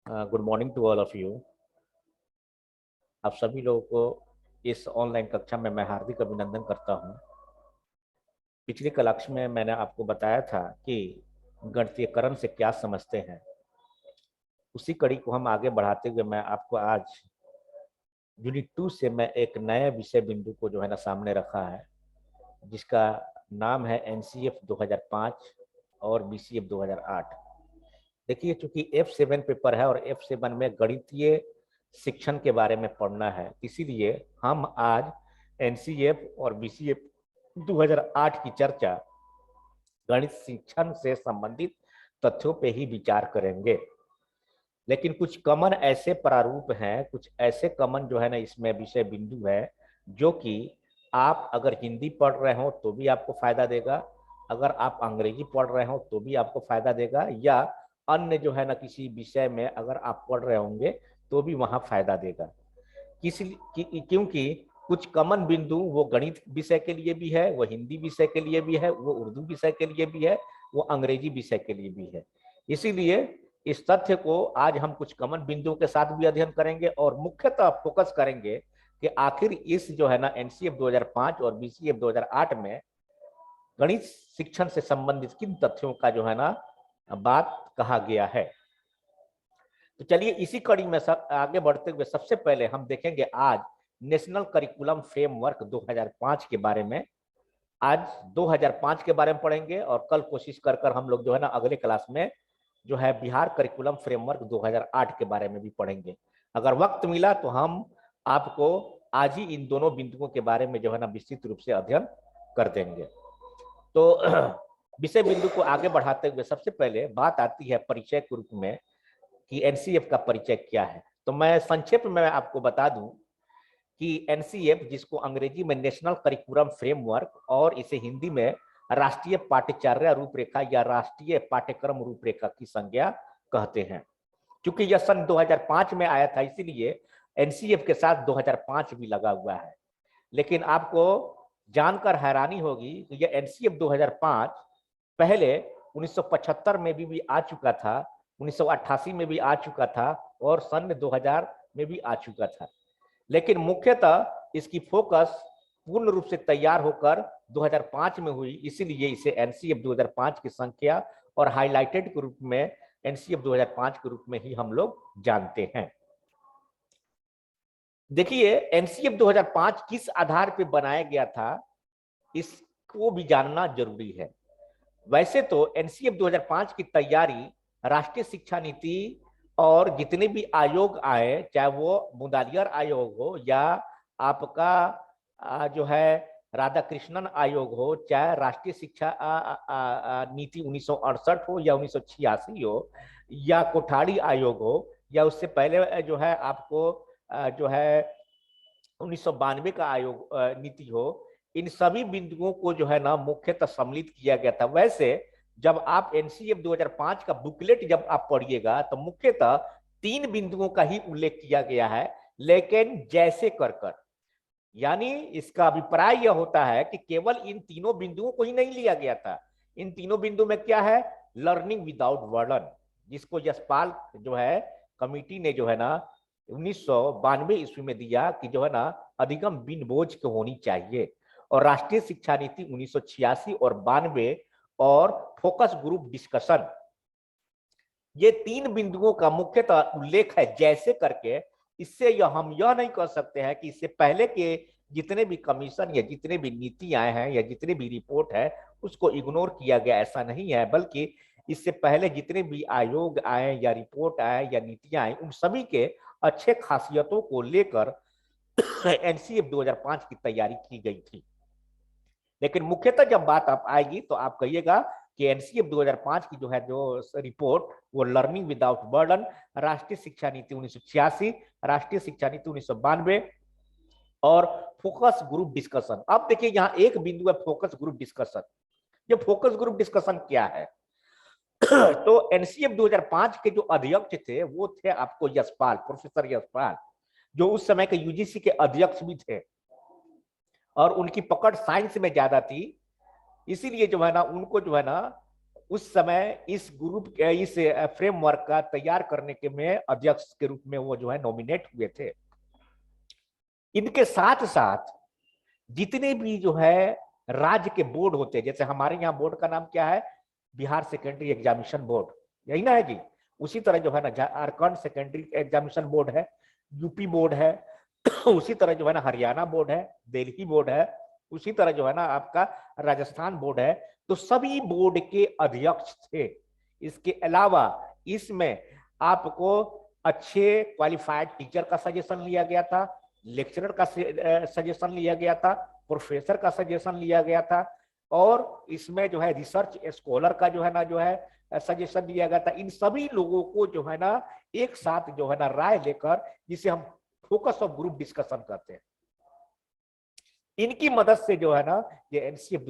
Good morning to all of you. आप सभी लोगों को इस ऑनलाइन कक्षा में मैं हार्दिक अभिनंदन करता हूं। पिछली कक्षा में मैंने आपको बताया था कि गणितीयकरण से क्या समझते हैं। उसी कड़ी को हम आगे बढ़ाते हुए मैं आपको आज यूनिट 2 से मैं एक नया विषय बिंदु को जो है ना सामने रखा है, जिसका नाम है एनसीएफ 2005 और बीसीएफ 2008। देखिए, चूंकि F7 पेपर है और F7 में गणितीय शिक्षण के बारे में पढ़ना है, इसीलिए हम आज एनसीएफ और बीसीएफ 2008 की चर्चा गणित शिक्षण से संबंधित तथ्यों पे ही विचार करेंगे। लेकिन कुछ कॉमन ऐसे प्रारूप हैं, कुछ ऐसे कॉमन जो है ना इसमें विषय बिंदु है, जो कि आप अगर हिंदी पढ़ रहे हो तो भी आपको फायदा देगा, अगर आप अंग्रेजी पढ़ रहे हो तो भी आपको फायदा देगा, या अन्य जो है ना किसी विषय में अगर आप पढ़ रहे होंगे तो भी वहां फायदा देगा। क्योंकि कुछ कॉमन बिंदु वो गणित विषय के लिए भी है, वो हिंदी विषय के लिए भी है, वो उर्दू विषय के लिए भी है, वो अंग्रेजी विषय के लिए भी है। इसीलिए इस तथ्य को आज हम कुछ कॉमन बिंदुओं के साथ भी अध्ययन करेंगे और मुख्यतः फोकस करेंगे कि आखिर इस जो है ना एनसीएफ 2005 और बीसीएफ 2008 में गणित शिक्षण से संबंधित किन तथ्यों का जो है ना बात कहा गया है। तो चलिए इसी कड़ी में आगे बढ़ते हुए सबसे पहले हम देखेंगे आज नेशनल करिकुलम फ्रेमवर्क 2005 के बारे में। आज 2005 के बारे में पढ़ेंगे और कल कोशिश कर हम लोग जो है ना अगले क्लास में जो है बिहार करिकुलम फ्रेमवर्क 2008 के बारे में भी पढ़ेंगे। अगर वक्त मिला तो हम आपको आज ही इन दोनों बिंदुओं के बारे में जो है ना विस्तृत रूप से अध्ययन कर देंगे। तो विषय बिंदु को आगे बढ़ाते हुए सबसे पहले बात आती है परिचय के रूप में कि एनसीएफ का परिचय क्या है। तो मैं संक्षेप में आपको बता दूं कि एनसीएफ, जिसको अंग्रेजी में नेशनल करिकुलम फ्रेमवर्क और इसे हिंदी में राष्ट्रीय पाठ्यचर्या रूपरेखा या राष्ट्रीय पाठ्यक्रम रूपरेखा की संज्ञा कहते हैं। क्योंकि यह सन 2005 में आया था, इसीलिए एनसीएफ के साथ 2005 भी लगा हुआ है। लेकिन आपको जानकर हैरानी होगी कि यह एनसीएफ 2005 पहले 1975 में भी आ चुका था, 1988 में भी आ चुका था और सन 2000 में भी आ चुका था। लेकिन मुख्यतः इसकी फोकस पूर्ण रूप से तैयार होकर 2005 में हुई, इसीलिए इसे एनसीएफ 2005 की संख्या और हाईलाइटेड के रूप में एनसीएफ 2005 के रूप में ही हम लोग जानते हैं। देखिए, एनसीएफ 2005 किस आधार पर बनाया गया था, इसको भी जानना जरूरी है। वैसे तो एनसीएफ 2005 की तैयारी राष्ट्रीय शिक्षा नीति और जितने भी आयोग आए, चाहे वो मुदालियर आयोग हो या आपका जो है राधाकृष्णन आयोग हो, चाहे राष्ट्रीय शिक्षा नीति 1968 हो या 1986 हो, या कोठारी आयोग हो, या उससे पहले जो है आपको जो है 1992 का आयोग नीति हो, इन सभी बिंदुओं को जो है ना मुख्यतः सम्मिलित किया गया था। वैसे जब आप एनसीएफ 2005 का बुकलेट जब आप पढ़िएगा तो मुख्यतः 3 बिंदुओं का ही उल्लेख किया गया है, लेकिन जैसे कर यानी इसका अभिप्राय यह होता है कि केवल इन तीनों बिंदुओं को ही नहीं लिया गया था। इन तीनों बिंदु में क्या है, लर्निंग विदाउट बर्डन, जिसको यशपाल जो है कमिटी ने जो है ना 1992 ईस्वी में दिया कि जो है ना अधिगम बिन बोझ के होनी चाहिए, और राष्ट्रीय शिक्षा नीति 1986 और 92 और फोकस ग्रुप डिस्कशन, ये 3 बिंदुओं का मुख्यतः उल्लेख है जैसे करके। इससे हम यह नहीं कर सकते हैं कि इससे पहले के जितने भी कमीशन या जितने भी नीति आए हैं या जितने भी रिपोर्ट है उसको इग्नोर किया गया, ऐसा नहीं है। बल्कि इससे पहले जितने भी आयोग आए या रिपोर्ट आए या नीतियां आए, उन सभी के अच्छे खासियतों को लेकर एनसीएफ 2005 की तैयारी की गई थी। लेकिन मुख्यतः जब बात आप आएगी तो आप कहिएगा कि एनसीएफ 2005 की जो है जो रिपोर्ट, वो लर्निंग विदाउट बर्डन, राष्ट्रीय शिक्षा नीति 1986, राष्ट्रीय शिक्षा नीति 1992 और फोकस ग्रुप डिस्कशन। अब देखिए यहाँ एक बिंदु है फोकस ग्रुप डिस्कशन। ये फोकस ग्रुप डिस्कशन क्या है? तो एनसीएफ 2005 के जो अध्यक्ष थे वो थे आपको यशपाल, प्रोफेसर यशपाल, जो उस समय के यूजीसी के अध्यक्ष भी थे और उनकी पकड़ साइंस में ज्यादा थी। इसीलिए जो है ना उनको जो है ना उस समय इस ग्रुप इस फ्रेमवर्क का तैयार करने के में अध्यक्ष के रूप में वो जो है नॉमिनेट हुए थे। इनके साथ साथ जितने भी जो है राज्य के बोर्ड होते हैं, जैसे हमारे यहाँ बोर्ड का नाम क्या है, बिहार सेकेंडरी एग्जामिनेशन बोर्ड, यही ना है जी। उसी तरह जो है ना झारखंड सेकेंडरी एग्जामिनेशन बोर्ड है, यूपी बोर्ड है, उसी तरह जो है ना हरियाणा बोर्ड है, दिल्ली बोर्ड है, उसी तरह जो है ना आपका राजस्थान बोर्ड है। तो सभी बोर्ड के अध्यक्ष थे। इसके अलावा इसमें आपको अच्छे क्वालिफाइड टीचर का सजेशन लिया गया था, लेक्चरर का सजेशन लिया गया था, प्रोफेसर का सजेशन लिया गया था, और इसमें जो है रिसर्च स्कॉलर का जो है ना सजेशन दिया गया था। इन सभी लोगों को जो है ना एक साथ जो है ना राय लेकर, जिसे हम फोकस ऑफ ग्रुप डिस्कशन करते हैं, इनकी मदद से जो है ना ये एनसीएफ